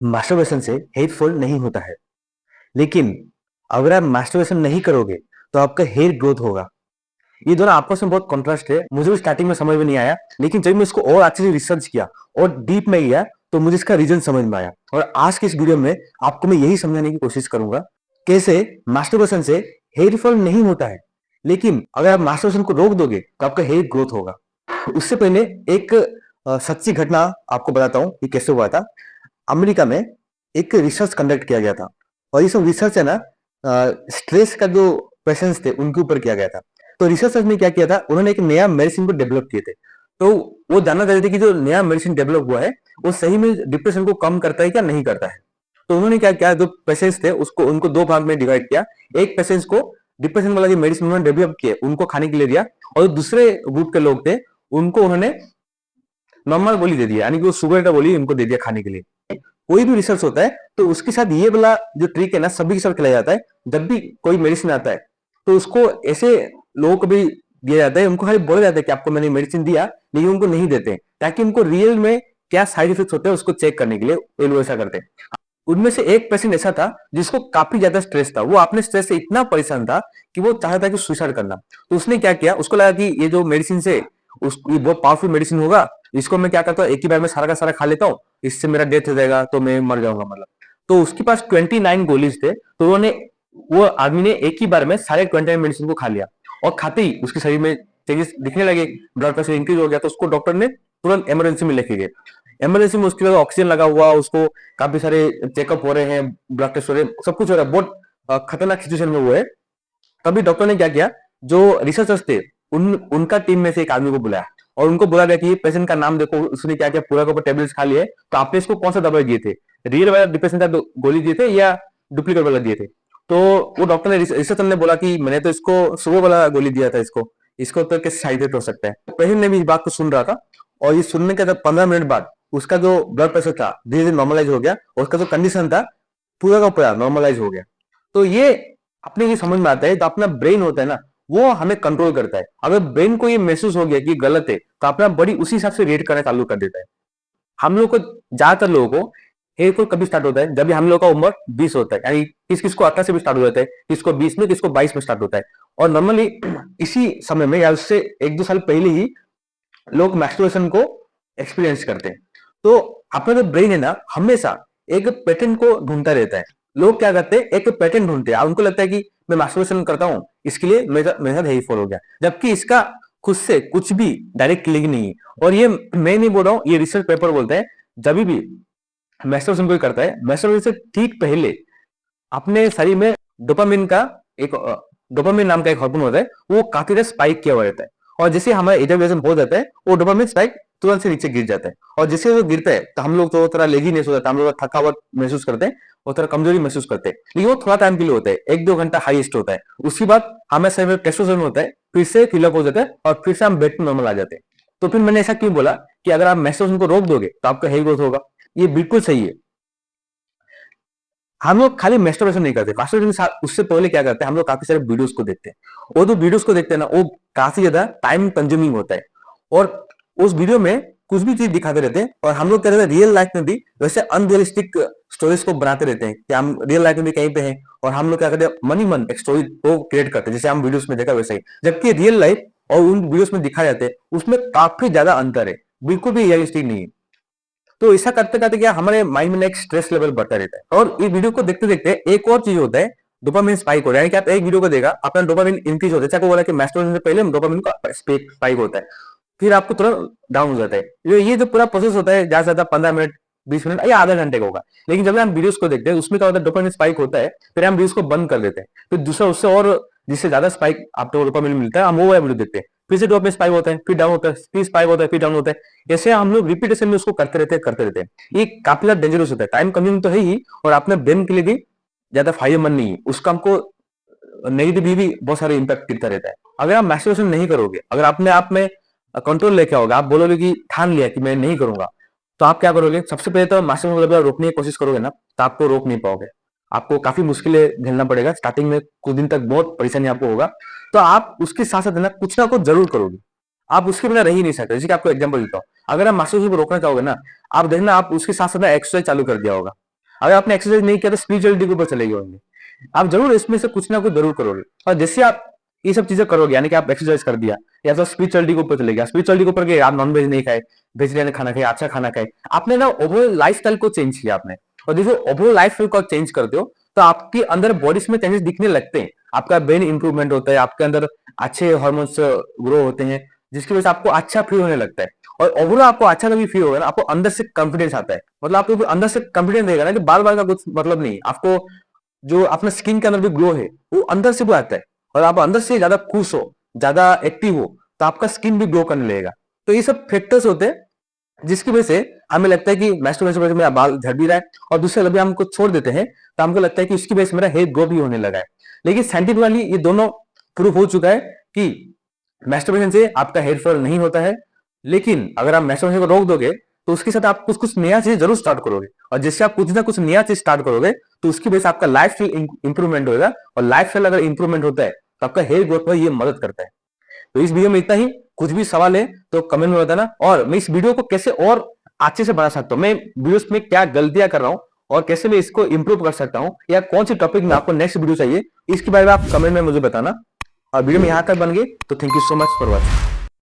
Masturbation से hair fall नहीं होता है, लेकिन अगर आप मास्टरबेशन नहीं करोगे तो आपका हेयर ग्रोथ होगा। ये दोनों आपस में बहुत कॉन्ट्रास्ट है। मुझे भी स्टार्टिंग में समझ में नहीं आया, लेकिन जब मैं इसको और अच्छे से रिसर्च किया और डीप में गया तो मुझे इसका रीजन समझ में आया। और आज के इस वीडियो में आपको मैं यही समझाने की कोशिश करूंगा कैसे मास्टरबेशन से हेयर फॉल नहीं होता है, लेकिन अगर आप मास्टरबेशन को रोक दोगे तो आपका हेयर ग्रोथ होगा। उससे पहले एक सच्ची घटना आपको बताता हूँ कि कैसे हुआ था। अमेरिका में एक रिसर्च कंडक्ट किया गया था, और ये सब रिसर्च है ना, स्ट्रेस का जो पेशेंट्स थे उनके ऊपर किया गया था। तो रिसर्चर्स ने क्या किया था, उन्होंने एक नया मेडिसिन को डेवलप किए थे। तो वो जानना चाहते थे कि जो नया मेडिसिन डेवलप हुआ है वो सही में डिप्रेशन को कम करता है क्या नहीं करता है। तो उन्होंने क्या किया, जो पेशेंट्स थे उसको उनको दो भाग में डिवाइड किया। एक पेशेंट्स को डिप्रेशन वाला जो मेडिसिन उन्होंने डेवलप किए उनको खाने के लिए दिया, और दूसरे ग्रुप के लोग थे उनको उन्होंने नॉर्मल गोली दे दिया, यानी कि वो शुगर का गोली उनको दे दिया खाने के लिए। कोई भी रिसर्च होता है तो उसके साथ ये वाला जो ट्रिक है ना सभी के साथ खेला जाता है। जब भी कोई मेडिसिन आता है तो उसको ऐसे लोगों को भी दिया जाता है, उनको खाली बोला जाता है कि आपको मैंने मेडिसिन दिया, लेकिन उनको नहीं देते ताकि उनको रियल में क्या साइड इफेक्ट होते हैं उसको चेक करने के लिए ये लोग ऐसा करते हैं। उनमें से एक पेशेंट ऐसा था जिसको काफी ज्यादा स्ट्रेस था। वो अपने स्ट्रेस से इतना परेशान था कि वो चाहता था कि सुसाइड करना। तो उसने क्या किया, उसको लगा कि ये जो मेडिसिन से ये बहुत पावरफुल मेडिसिन होगा, इसको मैं क्या करता हूँ एक ही बार में सारा का सारा खा लेता हूँ, इससे मेरा डेथ हो जाएगा तो मैं मर जाऊंगा मतलब। तो उसके पास 29 गोलीज थे, तो उन्होंने वो आदमी ने एक ही बार में सारे 29 मेडिसिन को खा लिया। और खाते ही उसके शरीर में चेंजेस दिखने लगे, ब्लड प्रेशर इंक्रीज हो गया। तो उसको डॉक्टर ने तुरंत इमरजेंसी में लेके गए। इमरजेंसी में उसके बाद ऑक्सीजन लगा हुआ, उसको काफी सारे चेकअप हो रहे हैं, ब्लड टेस्ट हो रहे हैं, सब कुछ हो रहा है। बहुत खतरनाक सिचुएशन में वो है। तभी डॉक्टर ने क्या किया, जो रिसर्चर्स थे उनका टीम में से एक आदमी को बुलाया और उनको बोला गया कि ये पेशेंट का नाम देखो। उसने क्या किया, पूरा का पूरा टेबलेट्स खा लिए। तो आपने इसको कौन सा दवाई दिए थे, रियल वाला डिप्रेशन का गोली दिए थे या डुप्लीकेट वाला दिए थे। तो वो डॉक्टर ने रिसर्चर ने बोला कि मैंने तो इसको सुबह वाला गोली दिया था, इसको इसको तो कैसे साइड इफेक्ट हो सकता है। पेशेंट ने भी इस बात को सुन रहा था, और ये सुनने के 15 मिनट बाद उसका जो ब्लड प्रेशर था धीरे धीरे नॉर्मलाइज हो गया, और उसका जो कंडीशन था पूरा का पूरा नॉर्मलाइज हो गया। तो ये अपने ये समझ में आता है, तो अपना ब्रेन होता है ना वो हमें कंट्रोल करता है। अगर ब्रेन को ये महसूस हो गया कि गलत है तो अपना बॉडी उसी हिसाब से रिएक्ट करना चालू कर देता है। हम लोग को, ज्यादातर लोगों को हेयर फॉल कभी स्टार्ट होता है जब भी हम लोग का उम्र 20 होता है, यानी किस किस को 18 से भी स्टार्ट हो जाता है, किसको 20 में, किसको 22 में स्टार्ट होता है। और नॉर्मली इसी समय में या उससे 1-2 साल पहले ही लोग मैस्टरबेशन को एक्सपीरियंस करते हैं। तो अपना जो ब्रेन है ना हमेशा एक पैटर्न को ढूंढता रहता है। लोग क्या करते हैं, एक पैटर्न ढूंढते हैं, उनको लगता है कि मैं मास्टरबेशन करता हूँ इसके लिए मेरे साथ हेयर फॉल हो गया, जबकि इसका खुद से कुछ भी डायरेक्ट लिंक नहीं है। और ये मैं नहीं बोल रहा हूँ, ये रिसर्च पेपर बोलता है। जब भी मास्टरबेशन कोई करता है, मास्टरबेशन से ठीक पहले अपने शरीर में डोपामिन का एक डोपामिन नाम का एक हार्मोन होता है, वो काफी ज्यादा स्पाइक किया हुआ रहता है। और जैसे हमारा इजाकुलेशन हो जाता है वो डोपामिन स्पाइक तुरंत से नीचे गिर जाता है। और जैसे वो गिरता है तो हम लोग तो थोड़ा लेजीनेस हो जाता है, हम लोग थकावट महसूस करते हैं और थोड़ा कमजोरी महसूस करते हैं। लेकिन वो थोड़ा टाइम के लिए होता है, 1-2 घंटा हाईएस्ट होता है। उसके बाद हमारे शरीर में टेस्टोस्टेरोन होता है, फिर से फिलअप हो जाता है और फिर से हम बेड पे नॉर्मल आ जाते हैं। तो फिर मैंने ऐसा क्यों बोला कि अगर आप मेस्टोस्टेरोन को रोक दोगे तो आपका हेयर ग्रोथ होगा। ये बिल्कुल सही है। हम लोग खाली मेस्टरबेशन नहीं करते, मास्टरबेशन उससे पहले क्या करते हैं, हम लोग काफी सारे वीडियोस को देखते हैं। वो जो वीडियोस को देखते हैं ना वो काफी ज्यादा टाइम कंज्यूमिंग होता है। और उस वीडियो में कुछ भी चीज दिखाते रहते हैं, और हम लोग क्या रहते हैं रियल लाइफ में भी वैसे अनरियलिस्टिक स्टोरीज को बनाते रहते हैं कि हम रियल लाइफ में भी कहीं पे हैं। और हम लोग क्या करते हैं, मन ही मन एक स्टोरी को क्रिएट करते हैं जैसे हम वीडियोस में देखा वैसे ही। जबकि रियल लाइफ और उन वीडियोस में दिखाए जाते हैं उसमें काफी ज्यादा अंतर है, बिल्कुल भी रियलिस्टिक नहीं है। तो ऐसा करते करते क्या हमारे माइंड में एक स्ट्रेस लेवल बढ़ता रहता है। और ये वीडियो को देखते देखते एक और चीज होता है, डोपामिन स्पाइक हो रहा है। कि आप एक वीडियो को देखा, अपना डोपामिन इंक्रीज होता है, चाहे वो बोला कि मैस्टरबेशन से पहले डोपामिन का स्पाइक होता है, फिर आपको तुरंत डाउन हो जाता है। ये जो पूरा प्रोसेस होता है ज्यादा से ज्यादा 15 मिनट, 20 मिनट या आधा घंटे का होगा। लेकिन जब हम वीडियोस को देखते हैं उसमें क्या होता है, डोपामिन स्पाइक होता है, फिर हम वीडियोस को बंद कर देते हैं, फिर दूसरा उससे और जिससे ज्यादा स्पाइक आपको डोपामिन मिलता है हम वो वाला वीडियो देखते हैं, फिर से डोपामिन स्पाइक होता है, फिर डाउन होता है, फिर स्पाइक होता है, फिर डाउन होता है। ऐसे हम लोग रिपीटेशन में उसको करते रहते हैं। ये काफी ज्यादा डेंजरस होता है, टाइम कंज्यूमिंग तो है ही, और अपने ब्रेन के लिए भी ज्यादा फायदेमंद नहीं है। उसका हमको नेगेटिव भी बहुत सारे इंपैक्ट करता रहता है। अगर आप मैस्टरबेशन नहीं करोगे, अगर अपने आप में कंट्रोल लेके आओगे, आप बोलोगे कि ठान लिया कि मैं नहीं करूंगा, तो आप क्या करोगे, सबसे पहले तो मास्टरबेशन को रोकने की कोशिश करोगे ना, तो आपको रोक नहीं पाओगे। आपको काफी मुश्किलें झेलना पड़ेगा, स्टार्टिंग में कुछ दिन तक बहुत परेशानी आपको होगा। तो आप उसके साथ साथ ना कुछ जरूर करोगे, आप उसके बिना रह ही नहीं सकते। जैसे कि आपको एग्जांपल देता हूँ, अगर आप मास्टरबेशन को रोकना चाहोगे ना, आप देखना आप उसके साथ साथ एक्सरसाइज चालू कर दिया होगा। अगर आपने एक्सरसाइज नहीं किया तो स्पिरिचुअलिटी के ऊपर चले गए होंगे। आप जरूर इसमें से कुछ ना कुछ जरूर करोगे, और जैसे आप ये सब चीजें करोगे, यानी कि आप एक्सरसाइज कर दिया या तो स्पिरिचुअलिटी के ऊपर चले गया, स्पिरिचुअलिटी के ऊपर गए, आप नॉन वेज नहीं खाए, वेजिटेरियन खाना खाए, अच्छा खाना खाए, आपने ना ओवरऑल लाइफ स्टाइल को चेंज किया आपने। और जैसे ओवरऑल लाइफ स्टाइल को चेंज करते हो तो आपके अंदर बॉडीज में चेंजेस दिखने लगते हैं, आपका ब्रेन इंप्रूवमेंट होता है, आपके अंदर अच्छे हॉर्मोन्स ग्रो होते हैं, जिसकी वजह से आपको अच्छा फील होने लगता है। और ओवरऑल आपको अच्छा कभी फील होगा ना, आपको अंदर से कॉन्फिडेंस आता है, मतलब आपको अंदर से कॉन्फिडेंस रहेगा ना कि बार बार का कुछ मतलब नहीं, आपको जो अपना स्किन के अंदर भी ग्लो है वो अंदर से भी आता है, और आप अंदर से ज्यादा खुश हो, ज्यादा एक्टिव हो, तो आपका स्किन भी ग्लो करने लगेगा। तो ये सब फैक्टर्स होते हैं जिसकी वजह से हमें लगता है कि मैस्टरबेशन में मेरा बाल झड़ भी रहा है, और दूसरे जब हम कुछ छोड़ देते हैं तो हमको लगता है कि उसकी वजह से मेरा हेयर ग्रो भी होने लगा है। लेकिन साइंटिफिकली ये दोनों प्रूफ हो चुका है कि मैस्टरबेशन से आपका हेयर फॉल नहीं होता है। लेकिन अगर आप मैस्टरबेशन को रोक दोगे तो उसके साथ आप कुछ कुछ नया चीज जरूर स्टार्ट करोगे, और जिससे आप कुछ ना कुछ नया चीज स्टार्ट करोगे तो उसकी वजह से आपका लाइफ स्टाइल इंप्रूवमेंट होगा, और लाइफ स्टाइल अगर इंप्रूवमेंट होता है तो आपका हेयर ग्रोथ में ये मदद करता है। तो इस वीडियो में इतना ही, कुछ भी सवाल है तो कमेंट में बताना, और मैं इस वीडियो को कैसे और अच्छे से बना सकता हूँ, मैं वीडियोस में क्या गलतियां कर रहा हूँ और कैसे मैं इसको इंप्रूव कर सकता हूँ, या कौन सी टॉपिक में आपको नेक्स्ट वीडियो चाहिए, इसके बारे में आप कमेंट में मुझे बताना। और वीडियो में यहाँ तक बन गई तो thank you so much for watching.